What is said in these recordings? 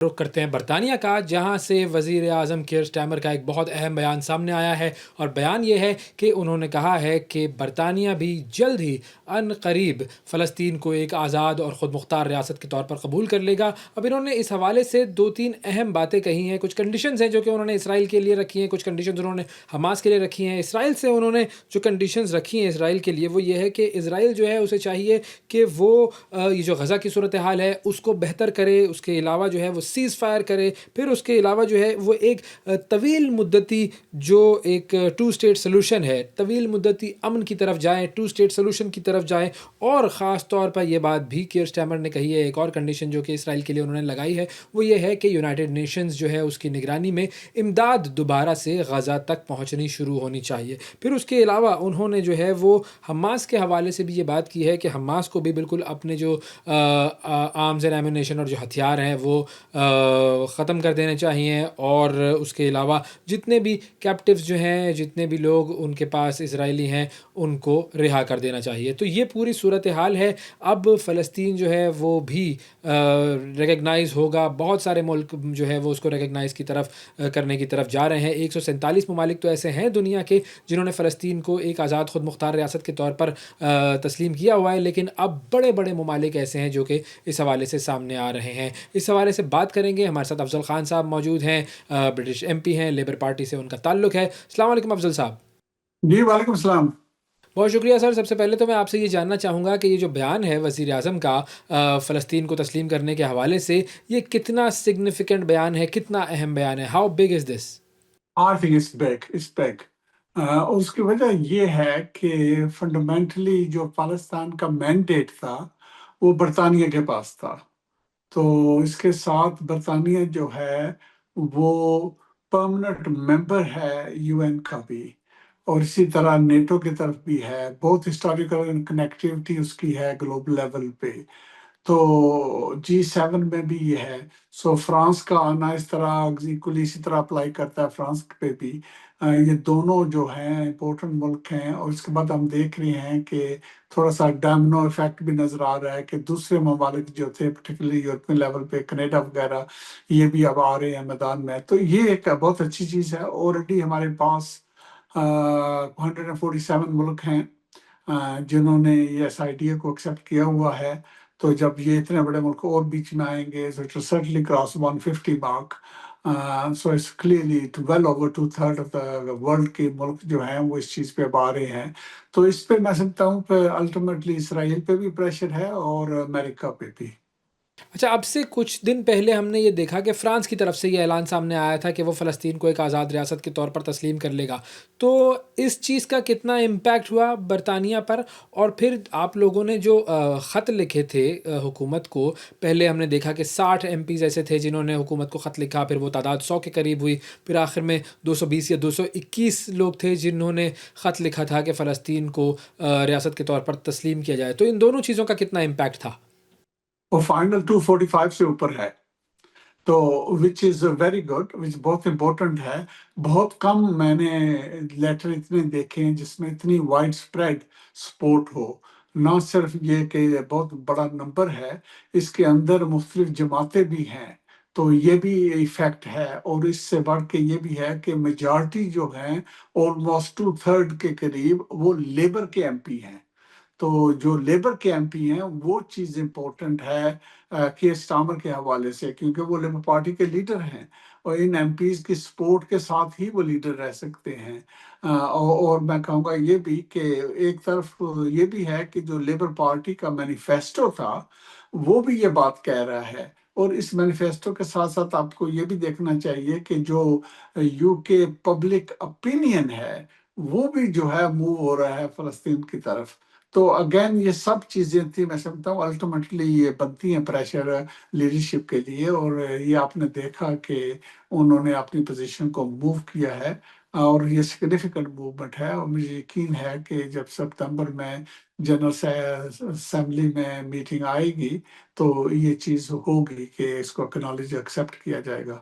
رخ کرتے ہیں برطانیہ کا، جہاں سے وزیر اعظم کیئر سٹارمر کا ایک بہت اہم بیان سامنے آیا ہے، اور بیان یہ ہے کہ انہوں نے کہا ہے کہ برطانیہ بھی جلد ہی ان قریب فلسطین کو ایک آزاد اور خود مختار ریاست کے طور پر قبول کر لے گا۔ اب انہوں نے اس حوالے سے 2-3 اہم باتیں کہی ہیں، کچھ کنڈیشنز ہیں جو کہ انہوں نے اسرائیل کے لیے رکھی ہیں، کچھ کنڈیشنز انہوں نے حماس کے لیے رکھی ہیں۔ اسرائیل سے انہوں نے جو کنڈیشنز رکھی ہیں اسرائیل کے لیے، وہ یہ ہے کہ اسرائیل جو ہے اسے چاہیے کہ وہ یہ جو غزہ کی صورتحال ہے اس کو بہتر کرے، اس کے علاوہ جو ہے وہ سیز فائر کرے، پھر اس کے علاوہ جو ہے وہ ایک طویل مدتی جو ایک 2 اسٹیٹ سلوشن ہے، طویل مدتی امن کی طرف جائیں، 2 اسٹیٹ سلوشن کی طرف جائیں۔ اور خاص طور پر یہ بات بھی کیئر سٹارمر نے کہی ہے، ایک اور کنڈیشن جو کہ اسرائیل کے لیے انہوں نے لگائی ہے وہ یہ ہے کہ یونائٹڈ نیشنز جو ہے اس کی نگرانی میں امداد دوبارہ سے غزہ تک پہنچنی شروع ہونی چاہیے۔ پھر اس کے علاوہ انہوں نے جو ہے وہ حماس کے حوالے سے بھی یہ بات کی ہے کہ حماس کو بھی بالکل اپنے جو آرمز اینڈ ایمونیشن اور جو ہتھیار ہیں وہ ختم کر دینے چاہیے، اور اس کے علاوہ جتنے بھی کیپٹیوز جو ہیں، جتنے بھی لوگ ان کے پاس اسرائیلی ہیں، ان کو رہا کر دینا چاہیے۔ تو یہ پوری صورتحال ہے۔ اب فلسطین جو ہے وہ بھی ریکگنائز ہوگا، بہت سارے ملک جو ہے وہ اس کو ریکگنائز کی طرف کرنے کی طرف جا رہے ہیں۔ 147 ممالک تو ایسے ہیں دنیا کے جنہوں نے فلسطین کو ایک آزاد خود مختار ریاست کے طور پر تسلیم کیا ہوا ہے، لیکن اب بڑے بڑے ممالک ایسے ہیں جو کہ اس حوالے سے سامنے آ رہے ہیں۔ اس حوالے سے بات کریں گے، ہمارے ساتھ افضل خان صاحب موجود ہیں، برٹش ایم پی ہیں، لیبر پارٹی سے ان کا تعلق ہے۔ السلام علیکم افضل صاحب۔ جی وعلیکم السلام۔ بہت شکریہ سر۔ سب سے پہلے تو میں آپ سے یہ جاننا چاہوں گا کہ یہ جو بیان ہے وزیر اعظم کا فلسطین کو تسلیم کرنے کے حوالے سے، یہ کتنا سگنیفیکنٹ بیان ہے، کتنا اہم بیان ہے؟ How big is this? I think it's big, it's big۔ اس کی وجہ یہ ہے کہ فنڈامنٹلی جو فلسطین کا مینڈیٹ تھا وہ برطانیہ کے پاس تھا، تو اس کے ساتھ برطانیہ جو ہے وہ پرماننٹ ممبر ہے یو این کا بھی، اور اسی طرح نیٹو کی طرف بھی ہے، بہت ہسٹوریکل کنیکٹیوٹی اس کی ہے گلوبل لیول پہ۔ تو G7 میں بھی یہ ہے، سو فرانس کا آنا اس طرح ایکولی اسی طرح اپلائی کرتا ہے فرانس پہ بھی۔ یہ دونوں جو ہیں امپورٹنٹ ملک ہیں، اور اس کے بعد ہم دیکھ رہے ہیں کہ تھوڑا سا ڈومینو ایفیکٹ بھی نظر آ رہا ہے کہ دوسرے ممالک جو تھے پرٹیکولرلی یورپین لیول پہ، کینیڈا وغیرہ، یہ بھی اب آ رہے ہیں میدان میں۔ تو یہ ایک بہت اچھی چیز ہے۔ آلریڈی ہمارے پاس 147 ملک ہیں جنہوں نے اس آئیڈیا کو ایکسیپٹ کیا ہوا ہے۔ تو جب یہ اتنے بڑے ملک اور بیچ میں آئیں گے، so it will certainly cross 150 mark۔ So it's clearly well over 2/3 of the world کے ملک جو ہیں وہ اس چیز پہ اب آ رہے ہیں۔ تو اس پہ میں سمجھتا ہوں کہ الٹیمیٹلی اسرائیل پہ بھی پریشر ہے اور امریکہ پہ بھی۔ اچھا، اب سے کچھ دن پہلے ہم نے یہ دیکھا کہ فرانس کی طرف سے یہ اعلان سامنے آیا تھا کہ وہ فلسطین کو ایک آزاد ریاست کے طور پر تسلیم کر لے گا۔ تو اس چیز کا کتنا امپیکٹ ہوا برطانیہ پر؟ اور پھر آپ لوگوں نے جو خط لکھے تھے حکومت کو، پہلے ہم نے دیکھا کہ 60 ایم پیز ایسے تھے جنہوں نے حکومت کو خط لکھا، پھر وہ تعداد 100 کے قریب ہوئی، پھر آخر میں 220 یا 221 لوگ تھے جنہوں نے خط لکھا تھا کہ فلسطین کو ریاست کے طور پر تسلیم کیا جائے۔ تو ان دونوں چیزوں کا کتنا امپیکٹ تھا؟ وہ فائنل 245 سے اوپر ہے، تو وچ از ویری گڈ، وچ بہت امپورٹنٹ ہے۔ بہت کم میں نے لیٹر اتنے دیکھے ہیں جس میں اتنی وائڈ اسپریڈ سپورٹ ہو۔ نہ صرف یہ کہ بہت بڑا نمبر ہے، اس کے اندر مختلف جماعتیں بھی ہیں، تو یہ بھی ایفیکٹ ہے۔ اور اس سے بڑھ کے یہ بھی ہے کہ میجارٹی جو ہیں آلموسٹ 2/3 کے قریب وہ لیبر کے ایم پی ہیں۔ تو جو لیبر کے ایم پی ہیں وہ چیز امپورٹنٹ ہے کیئر سٹارمر کے حوالے سے، کیونکہ وہ لیبر پارٹی کے لیڈر ہیں، اور ان ایم پیز کی سپورٹ کے ساتھ ہی وہ لیڈر رہ سکتے ہیں۔ اور میں کہوں گا یہ بھی کہ ایک طرف یہ بھی ہے کہ جو لیبر پارٹی کا مینیفیسٹو تھا وہ بھی یہ بات کہہ رہا ہے، اور اس مینیفیسٹو کے ساتھ ساتھ آپ کو یہ بھی دیکھنا چاہیے کہ جو یو کے پبلک اپینین ہے وہ بھی جو ہے موو ہو رہا ہے فلسطین کی طرف۔ تو اگین یہ سب چیزیں تھیں، میں سمجھتا ہوں الٹیمیٹلی یہ بنتی ہیں پریشر لیڈرشپ کے لیے، اور یہ آپ نے دیکھا کہ انہوں نے اپنی پوزیشن کو موو کیا ہے، اور یہ سگنیفیکنٹ موومنٹ ہے۔ اور مجھے یقین ہے کہ جب سپتمبر میں جنرل اسمبلی میں میٹنگ آئے گی تو یہ چیز ہوگی کہ اس کو اکنالج ایکسیپٹ کیا جائے گا۔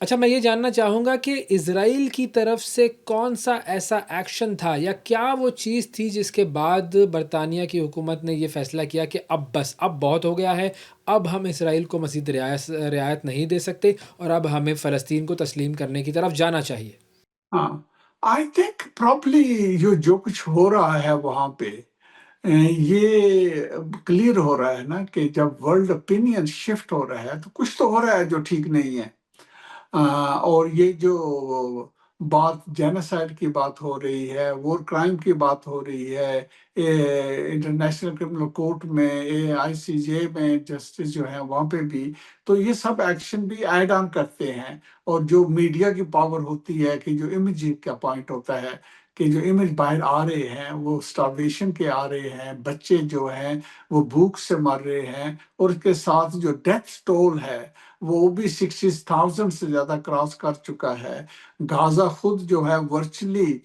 اچھا میں یہ جاننا چاہوں گا کہ اسرائیل کی طرف سے کون سا ایسا ایکشن تھا یا کیا وہ چیز تھی جس کے بعد برطانیہ کی حکومت نے یہ فیصلہ کیا کہ اب بس اب بہت ہو گیا ہے، اب ہم اسرائیل کو مزید رعایت نہیں دے سکتے اور اب ہمیں فلسطین کو تسلیم کرنے کی طرف جانا چاہیے؟ ہاں آئی تھنک پراپرلی جو کچھ ہو رہا ہے وہاں پہ یہ کلیئر ہو رہا ہے نا کہ جب ورلڈ اوپینین شفٹ ہو رہا ہے تو کچھ تو ہو رہا ہے جو ٹھیک نہیں ہے۔ اور یہ جو بات جینوسائڈ کی بات ہو رہی ہے، وار کرائم کی بات ہو رہی ہے، انٹرنیشنل کرمنل کورٹ میں ICJ میں جسٹس جو ہیں وہاں پہ بھی، تو یہ سب ایکشن بھی ایڈ آن کرتے ہیں۔ اور جو میڈیا کی پاور ہوتی ہے کہ جو امیج کا پوائنٹ ہوتا ہے کہ جو امیج باہر آ رہے ہیں وہ سٹارویشن کے آ رہے ہیں، بچے جو ہیں وہ بھوک سے مر رہے ہیں، اور اس کے ساتھ جو ڈیتھ ٹول ہے وہ بھی 60,000 سے زیادہ کراس کر چکا ہے۔ غازہ خود جو ہے ورچولی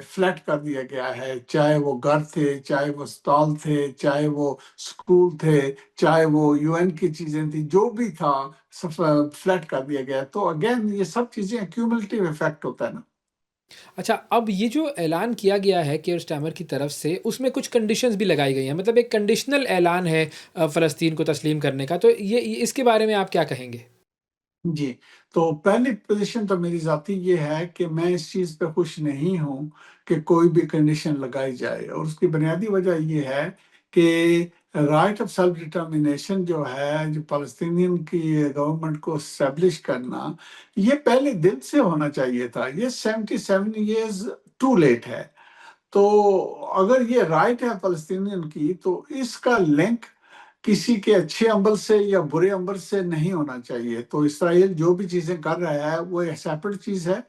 فلیٹ کر دیا گیا ہے، چاہے وہ گھر تھے، چاہے وہ اسپتال تھے، چاہے وہ اسکول تھے، چاہے وہ UN کی چیزیں تھیں، جو بھی تھا فلیٹ کر دیا گیا۔ تو اگین یہ سب چیزیں کیومولیٹیو افیکٹ ہوتا ہے نا۔ اچھا اب یہ جو اعلان کیا گیا ہے کیئر اسٹارمر کی طرف سے، اس میں کچھ کنڈیشنز بھی لگائی گئی ہیں، مطلب ایک کنڈیشنل اعلان ہے فلسطین کو تسلیم کرنے کا، تو یہ اس کے بارے میں آپ کیا کہیں گے؟ جی، تو پہلی پوزیشن تو میری ذاتی یہ ہے کہ میں اس چیز پہ خوش نہیں ہوں کہ کوئی بھی کنڈیشن لگائی جائے، اور اس کی بنیادی وجہ یہ ہے کہ رائٹ آف سیلف ڈٹرمینیشن جو ہے، جو فلسطینین کی گورنمنٹ کو اسٹیبلش کرنا، یہ پہلے دن سے ہونا چاہیے تھا۔ یہ 77 ایئرز ٹو لیٹ ہے۔ تو اگر یہ رائٹ ہے فلسطینین کی تو اس کا لنک کسی کے اچھے عمل سے یا برے عمل سے نہیں ہونا چاہیے۔ تو اسرائیل جو بھی چیزیں کر رہا ہے وہ ایک سیپریٹ چیز ہے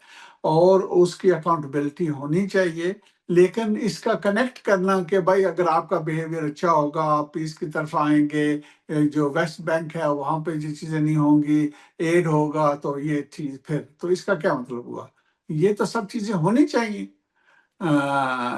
اور اس کی اکاؤنٹیبلٹی ہونی چاہیے، لیکن اس کا کنیکٹ کرنا کہ بھائی اگر آپ کا بیہیویئر اچھا ہوگا آپ پیس کی طرف آئیں گے، جو ویسٹ بینک ہے وہاں پہ جو چیزیں نہیں ہوں گی، ایڈ ہوگا تو یہ چیز، پھر تو اس کا کیا مطلب ہوا؟ یہ تو سب چیزیں ہونی چاہیے،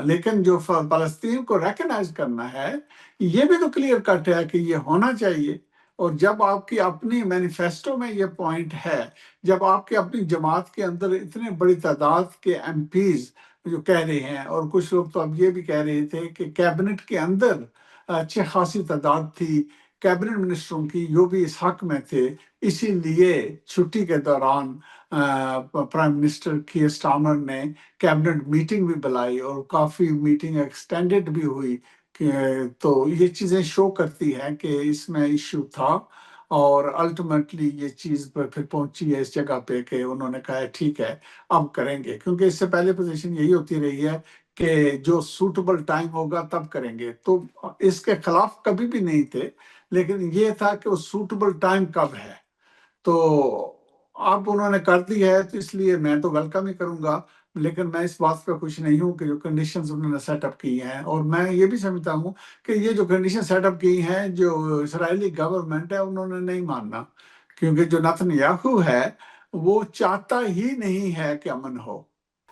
لیکن جو فلسطین کو ریکگنائز کرنا ہے یہ بھی تو کلیئر کٹ ہے کہ یہ ہونا چاہیے۔ اور جب آپ کی اپنی مینیفیسٹو میں یہ پوائنٹ ہے، جب آپ کی اپنی جماعت کے اندر اتنے بڑی تعداد کے MPs جو کہہ رہے ہیں، اور کچھ لوگ تو اب یہ بھی کہہ رہے تھے کہ کیبنٹ کے اندر اچھی خاصی تعداد تھی کیبنٹ منسٹروں کی جو بھی اس حق میں تھے، اسی لیے چھٹی کے دوران پرائم منسٹر کیئر اسٹارمر نے کیبنٹ میٹنگ بھی بلائی اور کافی میٹنگ ایکسٹینڈڈ بھی ہوئی تو یہ چیزیں شو کرتی ہیں کہ اس میں ایشو تھا، اور الٹیمیٹلی یہ چیز پر پھر پہنچی ہے اس جگہ پہ کہ انہوں نے کہا ہے ٹھیک ہے اب کریں گے، کیونکہ اس سے پہلے پوزیشن یہی ہوتی رہی ہے کہ جو سوٹیبل ٹائم ہوگا تب کریں گے، تو اس کے خلاف کبھی بھی نہیں تھے، لیکن یہ تھا کہ وہ سوٹیبل ٹائم کب ہے۔ تو اب انہوں نے کر دی ہے تو اس لیے میں تو ویلکم ہی کروں گا، لیکن میں اس بات پہ خوش نہیں ہوں کہ جو کنڈیشنز انہوں نے سیٹ اپ کی ہیں، اور میں یہ بھی سمجھتا ہوں کہ یہ جو کنڈیشن سیٹ اپ کی ہیں جو اسرائیلی گورنمنٹ ہے انہوں نے نہیں ماننا، کیونکہ جو نتن یاہو ہے وہ چاہتا ہی نہیں ہے کہ امن ہو۔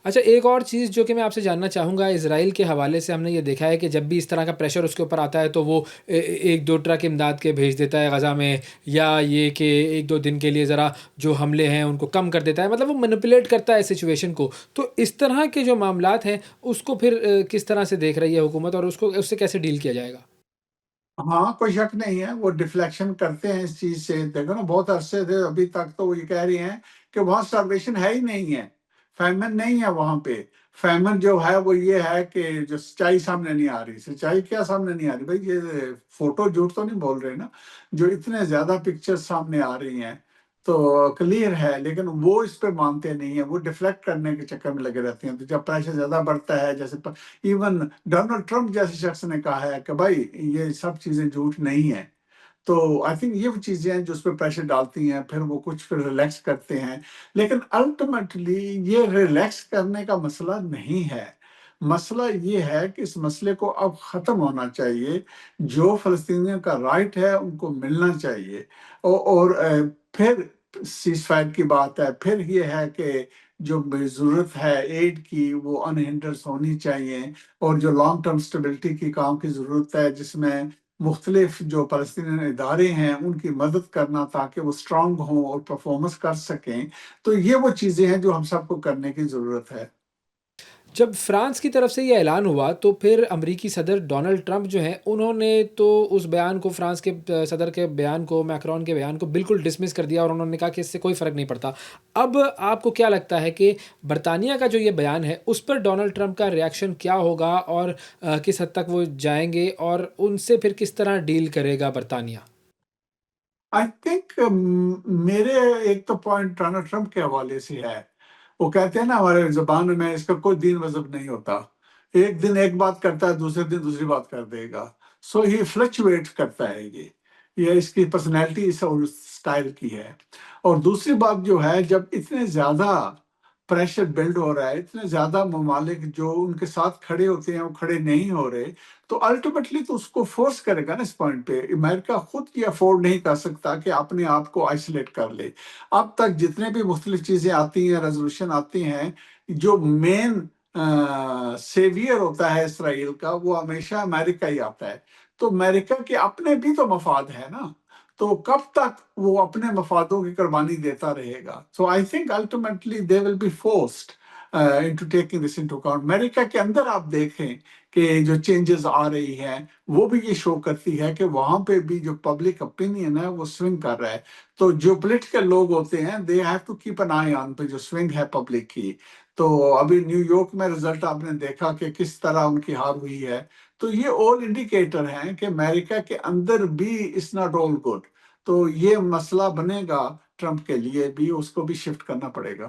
اچھا ایک اور چیز جو کہ میں آپ سے جاننا چاہوں گا، اسرائیل کے حوالے سے ہم نے یہ دیکھا ہے کہ جب بھی اس طرح کا پریشر اس کے اوپر آتا ہے تو وہ ایک دو ٹرک امداد کے بھیج دیتا ہے غزہ میں، یا یہ کہ ایک دو دن کے لیے ذرا جو حملے ہیں ان کو کم کر دیتا ہے، مطلب وہ مینپولیٹ کرتا ہے سچویشن کو۔ تو اس طرح کے جو معاملات ہیں اس کو پھر کس طرح سے دیکھ رہی ہے حکومت، اور اس سے کیسے ڈیل کیا جائے گا؟ ہاں کوئی شک نہیں ہے، وہ ڈیفلیکشن کرتے ہیں اس چیز سے۔ دیکھو نا بہت عرصے سے ابھی تک تو وہ یہ کہہ رہی ہیں کہ وہاں سٹارویشن ہے ہی نہیں ہے، فیمن نہیں ہے وہاں پہ۔ فیمن جو ہے وہ یہ ہے کہ جو سچائی سامنے نہیں آ رہی۔ سچائی کیا سامنے نہیں آ رہی بھائی؟ یہ فوٹو جھوٹ تو نہیں بول رہے نا، جو اتنے زیادہ پکچر سامنے آ رہی ہیں تو کلیئر ہے، لیکن وہ اس پہ مانتے نہیں ہیں، وہ ڈیفلیکٹ کرنے کے چکر میں لگے رہتے ہیں۔ تو جب پریشر زیادہ بڑھتا ہے، جیسے ایون ڈونلڈ ٹرمپ جیسے شخص نے کہا ہے کہ بھائی یہ سب چیزیں جھوٹ نہیں ہیں، تو آئی تھنک یہ وہ چیزیں ہیں جو اس پہ پریشر ڈالتی ہیں، پھر وہ کچھ پھر ریلیکس کرتے ہیں، لیکن الٹیمیٹلی یہ ریلیکس کرنے کا مسئلہ نہیں ہے۔ مسئلہ یہ ہے کہ اس مسئلے کو اب ختم ہونا چاہیے، جو فلسطینیوں کا رائٹ ہے ان کو ملنا چاہیے، اور پھر سیز فائر کی بات ہے، پھر یہ ہے کہ جو ضرورت ہے ایڈ کی وہ انہنڈرس ہونی چاہیے، اور جو لانگ ٹرم سٹیبلٹی کی کام کی ضرورت ہے جس میں مختلف جو فلسطینی ادارے ہیں ان کی مدد کرنا تاکہ وہ اسٹرانگ ہوں اور پرفارمنس کر سکیں. تو یہ وہ چیزیں ہیں جو ہم سب کو کرنے کی ضرورت ہے. جب فرانس کی طرف سے یہ اعلان ہوا تو پھر امریکی صدر ڈونلڈ ٹرمپ جو ہیں انہوں نے تو اس بیان کو، فرانس کے صدر کے بیان کو، میکرون کے بیان کو بالکل ڈسمس کر دیا اور انہوں نے کہا کہ اس سے کوئی فرق نہیں پڑتا. اب آپ کو کیا لگتا ہے کہ برطانیہ کا جو یہ بیان ہے اس پر ڈونلڈ ٹرمپ کا ریاکشن کیا ہوگا، اور کس حد تک وہ جائیں گے، اور ان سے پھر کس طرح ڈیل کرے گا برطانیہ؟ آئی تھنک میرے ایک تو پوائنٹ ڈونلڈ ٹرمپ کے حوالے سے ہے. وہ کہتے ہیں نا ہمارے زبان میں اس کا کوئی دین مذہب نہیں ہوتا. ایک دن ایک بات کرتا ہے، دوسرے دن دوسری بات کر دے گا. سو یہ فلکچویٹ کرتا ہے. یہ اس کی پرسنالٹی اس اسٹائل کی ہے. اور دوسری بات جو ہے، جب اتنے زیادہ پریشر بلڈ ہو رہا ہے، اتنے زیادہ ممالک جو ان کے ساتھ کھڑے ہوتے ہیں وہ کھڑے نہیں ہو رہے، تو الٹیمیٹلی تو اس کو فورس کرے گا نا. اس پوائنٹ پہ امریکہ خود یہ افورڈ نہیں کر سکتا کہ اپنے آپ کو آئسولیٹ کر لے. اب تک جتنے بھی مختلف چیزیں آتی ہیں، ریزولوشن آتی ہیں، جو مین سیویئر ہوتا ہے اسرائیل کا وہ ہمیشہ امریکہ ہی آتا ہے. تو امریکہ کے اپنے بھی تو مفاد ہے نا. تو کب تک وہ اپنے مفادوں کی قربانی دیتا رہے گا؟ So I think ultimately they will be forced into taking this into account. امریکہ کے اندر آپ دیکھیں کہ جو چینجز آ رہی ہیں وہ بھی یہ شو کرتی ہے کہ وہاں پہ بھی جو پبلک اوپینین ہے وہ سوئنگ کر رہا ہے. تو جو پولیٹیکل لوگ ہوتے ہیں they have to keep an eye on پہ جو سوئنگ ہے پبلک کی. تو ابھی نیو یارک میں رزلٹ آپ نے دیکھا کہ کس طرح ان کی ہار ہوئی ہے. تو یہ آل انڈیکیٹر ہیں کہ امریکہ کے اندر بھی اٹس ناٹ آل گڈ. تو یہ مسئلہ بنے گا ٹرمپ کے لیے بھی، اس کو بھی شفٹ کرنا پڑے گا.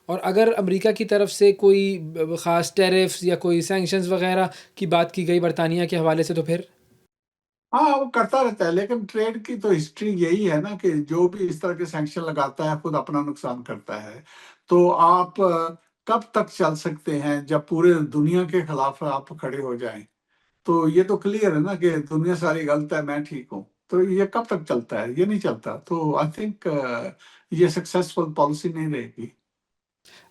اور اگر امریکہ کی طرف سے کوئی خاص ٹیرفز یا کوئی سینکشنز وغیرہ کی بات کی گئی برطانیہ کے حوالے سے تو پھر؟ ہاں وہ کرتا رہتا ہے، لیکن ٹریڈ کی تو ہسٹری یہی ہے نا کہ جو بھی اس طرح کے سینکشن لگاتا ہے خود اپنا نقصان کرتا ہے. تو آپ کب تک چل سکتے ہیں جب پورے دنیا کے خلاف آپ کھڑے ہو جائیں؟ تو یہ تو کلیئر ہے نا کہ دنیا ساری غلط ہے، میں ٹھیک ہوں. تو یہ کب تک چلتا ہے؟ یہ نہیں چلتا. تو آئی تھنک یہ سکسیسفل پالیسی نہیں رہے گی.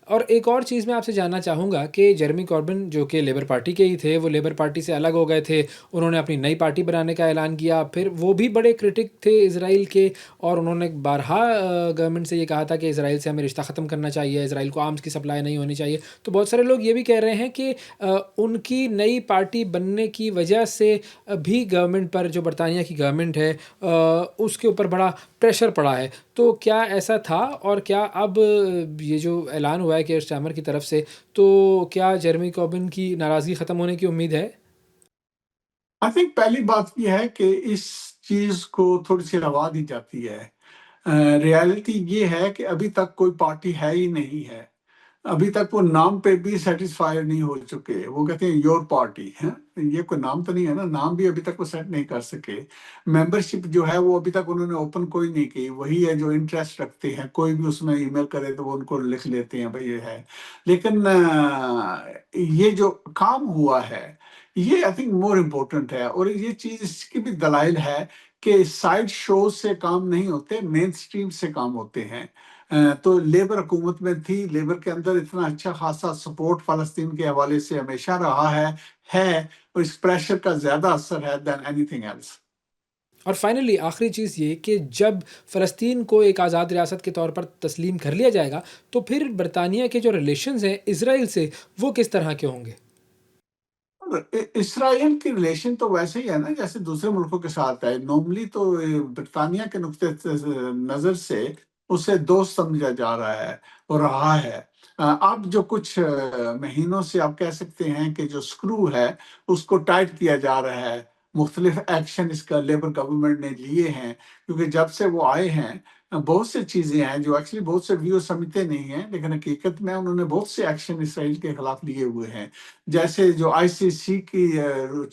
اور ایک اور چیز میں آپ سے جاننا چاہوں گا کہ جیرمی کوربن جو کہ لیبر پارٹی کے ہی تھے، وہ لیبر پارٹی سے الگ ہو گئے تھے، انہوں نے اپنی نئی پارٹی بنانے کا اعلان کیا. پھر وہ بھی بڑے کرٹک تھے اسرائیل کے، اور انہوں نے بارہا گورنمنٹ سے یہ کہا تھا کہ اسرائیل سے ہمیں رشتہ ختم کرنا چاہیے، اسرائیل کو آرمز کی سپلائی نہیں ہونی چاہیے. تو بہت سارے لوگ یہ بھی کہہ رہے ہیں کہ ان کی نئی پارٹی بننے کی وجہ سے بھی گورنمنٹ پر، جو برطانیہ کی گورنمنٹ ہے، اس کے اوپر بڑا پریشر پڑا ہے. تو کیا ایسا تھا؟ اور کیا اب یہ جو اعلان ہوا ہے کہ اسٹیمر کی طرف سے، تو کیا جیرمی کوربن کی ناراضگی ختم ہونے کی امید ہے؟ آئی تھنک پہلی بات یہ ہے کہ اس چیز کو تھوڑی سی روا دی جاتی ہے. ریالٹی یہ ہے کہ ابھی تک کوئی پارٹی ہے ہی نہیں ہے. ابھی تک وہ نام پہ بھی سیٹسفائی نہیں ہو چکے. وہ کہتے ہیں یور پارٹی ہے، یہ کوئی نام تو نہیں ہے نا. نام بھی ابھی تک وہ سیٹ نہیں کر سکے. ممبرشپ جو ہے وہ ابھی تک انہوں نے اوپن کوئی نہیں کی. وہی ہے جو انٹرسٹ رکھتے ہیں، کوئی بھی اس میں ای میل کرے تو وہ ان کو لکھ لیتے ہیں بھائی یہ ہے. لیکن یہ جو کام ہوا ہے یہ آئی تھنک مور امپورٹنٹ ہے. اور یہ چیز اس کی بھی دلائل ہے کہ سائڈ شوز سے کام نہیں ہوتے، مین سٹریم سے کام ہوتے ہیں. تو لیبر حکومت میں تھی، لیبر کے اندر اتنا اچھا خاصا سپورٹ فلسطین کے حوالے سے ہمیشہ رہا ہے. اور اس پریشر کا زیادہ اثر ہے دین اینی تھنگ ایلس. اور فائنلی آخری چیز یہ کہ جب فلسطین کو ایک آزاد ریاست کے طور پر تسلیم کر لیا جائے گا تو پھر برطانیہ کے جو ریلیشنز ہیں اسرائیل سے، وہ کس طرح کے ہوں گے؟ اسرائیل کی ریلیشن تو ویسے ہی ہے نا جیسے دوسرے ملکوں کے ساتھ ہے. نارملی تو برطانیہ کے نقطۂ نظر سے اسے دوست سمجھا جا رہا ہے اور رہا ہے. اب جو کچھ مہینوں سے آپ کہہ سکتے ہیں کہ جو سکرو ہے اس کو ٹائٹ کیا جا رہا ہے. مختلف ایکشن اس کا لیبر گورنمنٹ نے لیے ہیں، کیونکہ جب سے وہ آئے ہیں بہت سے چیزیں ہیں جو ایکچولی بہت سے ویو سمجھتے نہیں ہیں، لیکن حقیقت میں انہوں نے بہت سے ایکشن اسرائیل کے خلاف لیے ہوئے ہیں. جیسے جو آئی سی سی کی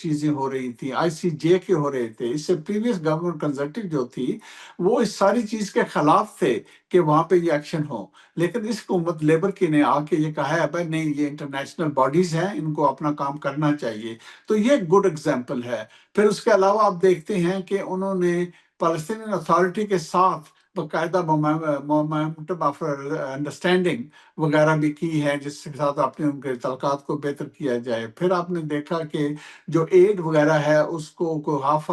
چیزیں ہو رہی تھیں، آئی سی جے کے ہو رہے تھے. اس سے پریویس گورنمنٹ کنزرٹیو جو تھی وہ اس ساری چیز کے خلاف تھے کہ وہاں پہ یہ ایکشن ہو. لیکن اس حکومت لیبر کی نے آ کے یہ کہا ہے بھائی نہیں، یہ انٹرنیشنل باڈیز ہیں، ان کو اپنا کام کرنا چاہیے. تو یہ ایک گڈ ایگزامپل ہے. پھر اس کے علاوہ آپ دیکھتے ہیں کہ انہوں نے فلسطینی اتھارٹی کے ساتھ باقاعدہ مومنٹم آف انڈرسٹینڈنگ وغیرہ بھی کی ہے، جس کے ساتھ آپ نے ان کے تعلقات کو بہتر کیا جائے۔ پھر آپ نے دیکھا کہ جو ایڈ وغیرہ ہے اس کو ہاف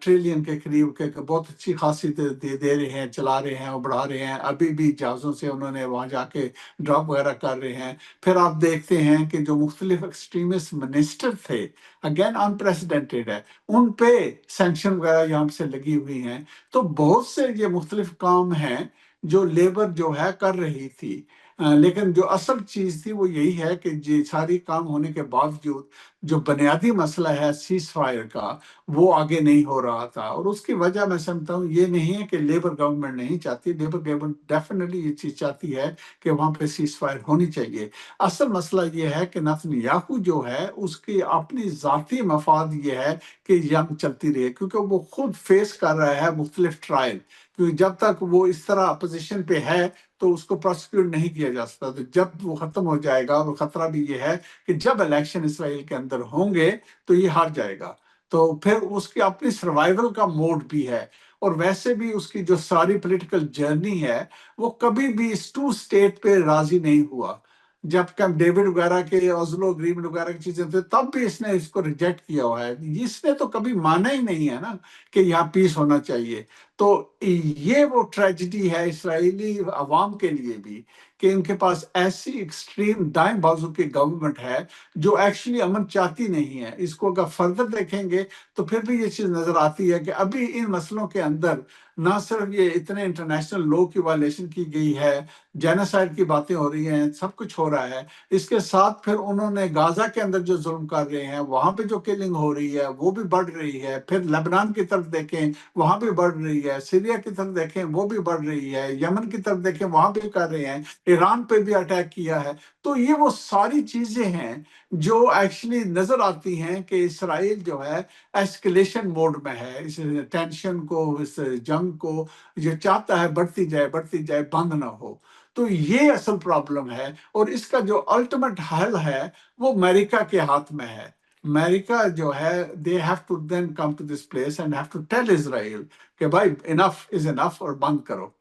ٹریلین کے قریب کے بہت اچھی خاصی دے رہے ہیں، چلا رہے ہیں اور بڑھا رہے ہیں، ابھی بھی جہازوں سے انہوں نے وہاں جا کے ڈراپ وغیرہ کر رہے ہیں۔ پھر آپ دیکھتے ہیں کہ جو مختلف ایکسٹریمسٹ منسٹر تھے، اگین انپریسیڈنٹڈ ہے، ان پہ سینکشن وغیرہ یہاں سے لگی ہوئی ہیں۔ تو بہت سے یہ مختلف کام ہیں جو لیبر جو ہے کر رہی تھی، لیکن جو اصل چیز تھی وہ یہی ہے کہ یہ ساری کام ہونے کے باوجود جو بنیادی مسئلہ ہے سیز فائر کا، وہ آگے نہیں ہو رہا تھا۔ اور اس کی وجہ میں سمجھتا ہوں یہ نہیں ہے کہ لیبر گورنمنٹ نہیں چاہتی، لیبر گورنمنٹ ڈیفینیٹلی یہ چیز چاہتی ہے کہ وہاں پہ سیز فائر ہونی چاہیے۔ اصل مسئلہ یہ ہے کہ نتن یاہو جو ہے اس کی اپنی ذاتی مفاد یہ ہے کہ جنگ چلتی رہے، کیونکہ وہ خود فیس کر رہا ہے مختلف ٹرائل، کیونکہ جب تک وہ اس طرح اپوزیشن پہ ہے تو اس کو پروسیکیوٹ نہیں کیا جا سکتا۔ تو جب وہ ختم ہو جائے گا، اور خطرہ بھی یہ ہے کہ جب الیکشن اسرائیل کے اندر ہوں گے تو یہ ہار جائے گا، تو پھر اس کی اپنی سروائیول کا موڈ بھی ہے۔ اور ویسے بھی اس کی جو ساری پولیٹیکل جرنی ہے وہ کبھی بھی اس ٹو اسٹیٹ پہ راضی نہیں ہوا۔ جب کیمپ ڈیوڈ وغیرہ کے اوزلو اگریمنٹ وغیرہ کی چیزیں تھے تب بھی اس نے اس کو ریجیکٹ کیا ہوا ہے، اس نے تو کبھی مانا ہی نہیں ہے نا کہ یہاں پیس ہونا چاہیے۔ تو یہ وہ ٹریجڈی ہے اسرائیلی عوام کے لیے بھی کہ ان کے پاس ایسی ایکسٹریم دائیں بازو کی گورنمنٹ ہے جو ایکچولی امن چاہتی نہیں ہے۔ اس کو اگر فردر دیکھیں گے تو پھر بھی یہ چیز نظر آتی ہے کہ ابھی ان مسئلوں کے اندر نہ صرف یہ اتنے انٹرنیشنل لاء کی وائلیشن کی گئی ہے، جینوسائیڈ کی باتیں ہو رہی ہیں، سب کچھ ہو رہا ہے، اس کے ساتھ پھر انہوں نے غازہ کے اندر جو ظلم کر رہے ہیں وہاں پہ جو کلنگ ہو رہی ہے وہ بھی بڑھ رہی ہے۔ پھر لبنان کی طرف دیکھیں وہاں بھی بڑھ رہی ہے، سیریا کی طرف دیکھیں وہ بھی بڑھ رہی ہے، یمن کی طرف دیکھیں وہاں بھی کر رہے ہیں، ایران پہ بھی اٹیک کیا ہے۔ تو یہ وہ ساری چیزیں ہیں جو ایکچولی نظر آتی ہیں کہ اسرائیل جو ہے ایسکلیشن موڈ میں ہے، اس ٹینشن کو، اس جنگ کو یہ چاہتا ہے بڑھتی جائے، بند نہ ہو۔ تو یہ اصل پرابلم ہے، اور اس کا جو الٹیمیٹ حل ہے وہ امریکہ کے ہاتھ میں ہے۔ امریکہ جو ہے they have to then come to this place and have to tell Israel کہ بھائی انف از انف اور بند کرو۔